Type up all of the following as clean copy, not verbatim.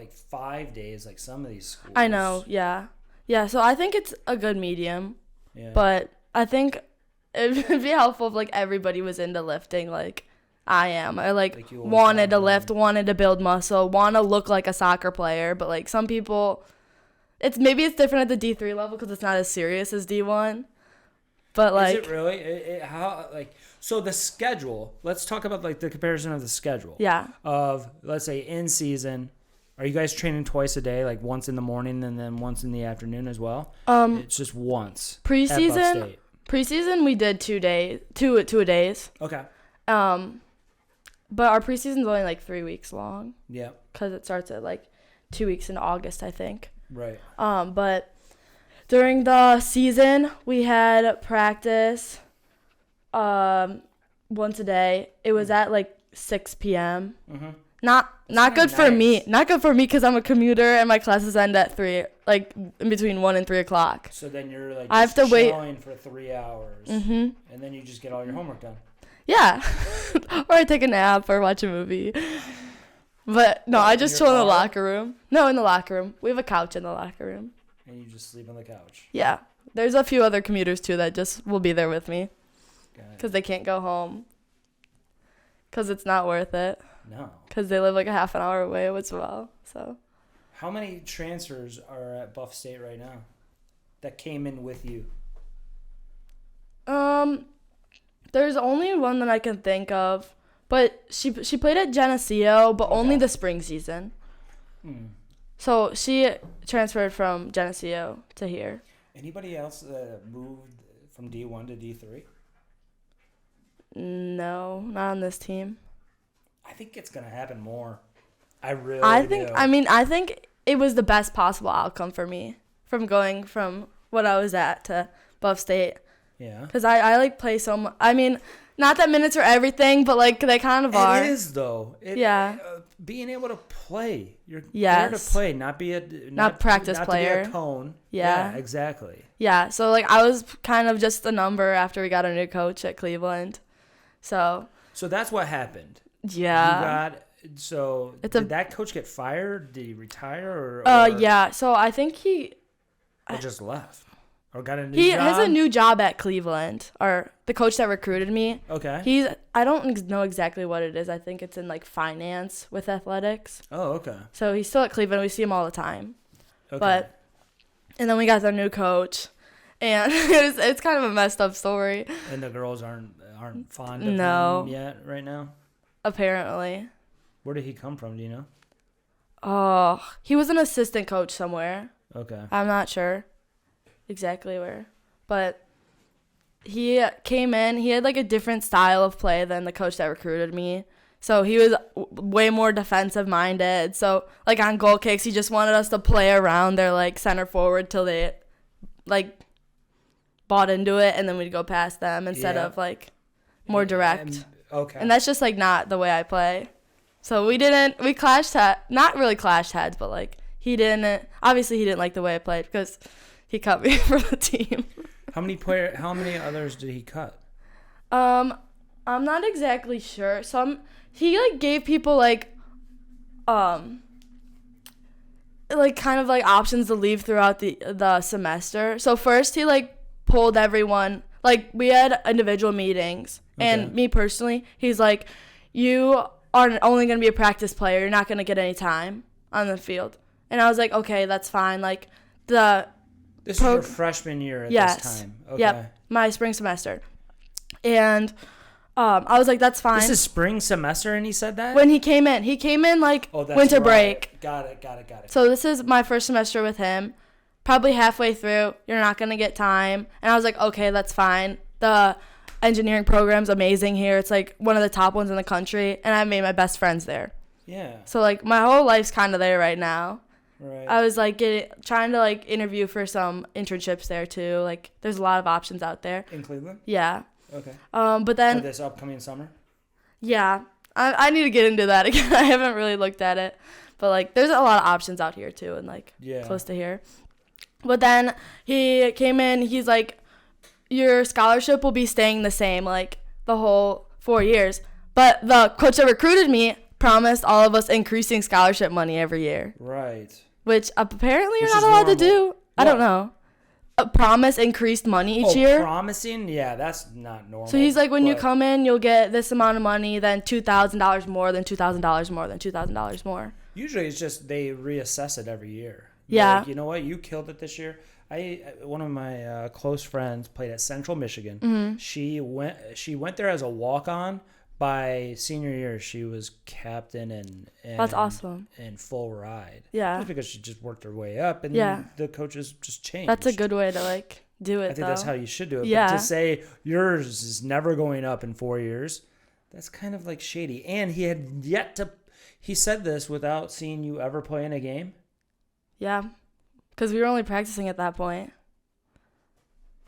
like 5 days, like some of these schools. I know, yeah. Yeah, so I think it's a good medium. Yeah. But I think it would be helpful if, like, everybody was into lifting, like I am. I, like wanted to lift, wanted to build muscle, want to look like a soccer player. But, like, some people, maybe it's different at the D3 level because it's not as serious as D1. But, like. Is it really? So the schedule, let's talk about, like, the comparison of the schedule. Yeah. Of, let's say, in season, are you guys training twice a day, like once in the morning and then once in the afternoon as well? It's just once. Preseason we did 2 days, two a days. Okay. But our preseason's only like 3 weeks long. Yeah. Because it starts at like 2 weeks in August, I think. Right. But during the season, we had practice once a day. It was at like 6 p.m. Mm-hmm. Not good for me. Not good for me because I'm a commuter and my classes end at 3, like in between 1 and 3 o'clock. So then you're like I have to wait for 3 hours, and then you just get all your homework done. Yeah, or I take a nap or watch a movie. But no, I just chill in the locker room. No, in the locker room. We have a couch in the locker room. And you just sleep on the couch. Yeah, there's a few other commuters too that just will be there with me because they can't go home because it's not worth it. No. Because they live like a half an hour away as well. So. How many transfers are at Buff State right now that came in with you? There's only one that I can think of, but she played at Geneseo, but only the spring season. So she transferred from Geneseo to here. Anybody else moved from D1 to D3? No, not on this team. I think it's gonna happen more. I think it was the best possible outcome for me from going from what I was at to Buff State. Yeah. Because I like play so much. I mean, not that minutes are everything, but like they kind of are. It is though. Being able to play. You're there to play, not be not practice player. To be a cone. Yeah. Exactly. Yeah. So like I was kind of just a number after we got a new coach at Cleveland. So that's what happened. Yeah. Did that coach get fired? Did he retire? Yeah. So I think he just left or got a new job? He has a new job at Cleveland, or the coach that recruited me. Okay. I don't know exactly what it is. I think it's in like finance with athletics. Oh, okay. So he's still at Cleveland. We see him all the time. Okay. And then we got the new coach, and it's kind of a messed up story. And the girls aren't fond of him yet right now? Apparently. Where did he come from? Do you know? Oh, he was an assistant coach somewhere. Okay. I'm not sure exactly where. But he came in. He had like a different style of play than the coach that recruited me. So he was way more defensive minded. So like on goal kicks, he just wanted us to play around their like center forward till they like bought into it, and then we'd go past them instead of like more direct. Okay. And that's just like not the way I play. So we clashed not really clashed heads, but like he didn't like the way I played because he cut me for the team. How many others did he cut? I'm not exactly sure. He like gave people like kind of like options to leave throughout the semester. So first he like pulled everyone, like we had individual meetings. And me personally, he's like, you are only going to be a practice player. You're not going to get any time on the field. And I was like, okay, that's fine. Like This is your freshman year at this time. Okay. Yep, my spring semester. And I was like, that's fine. This is spring semester, and he said that? When he came in like winter break. Got it. So this is my first semester with him. Probably halfway through, you're not going to get time. And I was like, okay, that's fine. The engineering program's amazing here. It's like one of the top ones in the country, and I made my best friends there. Yeah. So like my whole life's kind of there right now. Right. I was like trying to like interview for some internships there too. Like there's a lot of options out there. In Cleveland? Yeah. Okay. But then for this upcoming summer? Yeah. I need to get into that again. I haven't really looked at it. But like there's a lot of options out here too, and like close to here. But then he came in, he's like, your scholarship will be staying the same, like, the whole 4 years. But the coach that recruited me promised all of us increasing scholarship money every year. Right. Which apparently Which you're not allowed to do. I don't know. Promise increased money each year. Promising? Yeah, that's not normal. So he's like, when you come in, you'll get this amount of money, then $2,000 more, then $2,000 more, then $2,000 more. Usually it's just they reassess it every year. Yeah. Like, you know what? You killed it this year. One of my close friends played at Central Michigan. Mm-hmm. She went there as a walk-on. By senior year, she was captain and that's awesome. And full ride. Yeah. Just because she just worked her way up, and the coaches just changed. That's a good way to like do it. I think that's how you should do it. Yeah. But to say yours is never going up in 4 years, that's kind of like shady. And he had yet to. He said this without seeing you ever play in a game. Yeah, because we were only practicing at that point.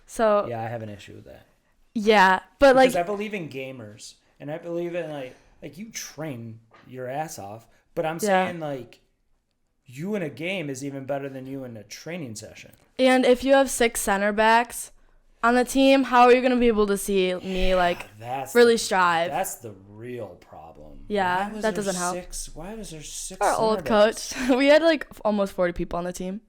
So. Yeah, I have an issue with that. Yeah, but because I believe in gamers. And I believe in, like you train your ass off. But I'm saying, like, you in a game is even better than you in a training session. And if you have 6 center backs on the team, how are you going to be able to see me, really strive? That's the real problem. Yeah, that doesn't help. Why was there 6 Our old coach. We had, almost 40 people on the team.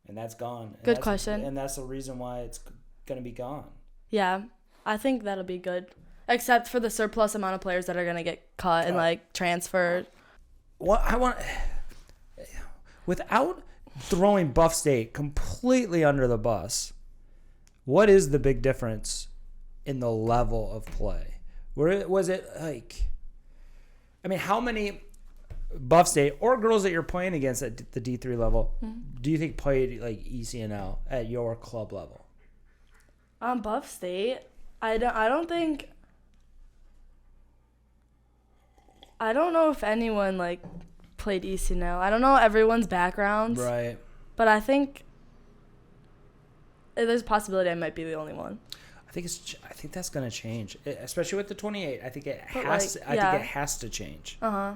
And that's gone. Good question. And that's the reason why it's going to be gone. Yeah, I think that'll be good. Except for the surplus amount of players that are going to get cut and, transferred. Without throwing Buff State completely under the bus, what is the big difference in the level of play? Was it how many Buff State or girls that you're playing against at the D3 level do you think played, ECNL at your club level? On Buff State, I don't know if anyone played ECNL. I don't know everyone's backgrounds. Right. But I think there's a possibility I might be the only one. I think that's going to change, especially with the 28. I think it has to change. Uh-huh.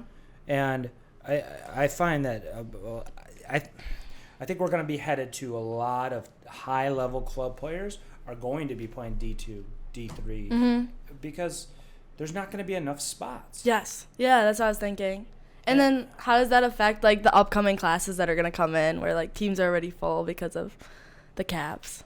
And I find that I think we're going to be headed to a lot of high-level club players are going to be playing D2, D3 because there's not going to be enough spots. Yes. Yeah, that's what I was thinking. And then how does that affect the upcoming classes that are going to come in where teams are already full because of the caps?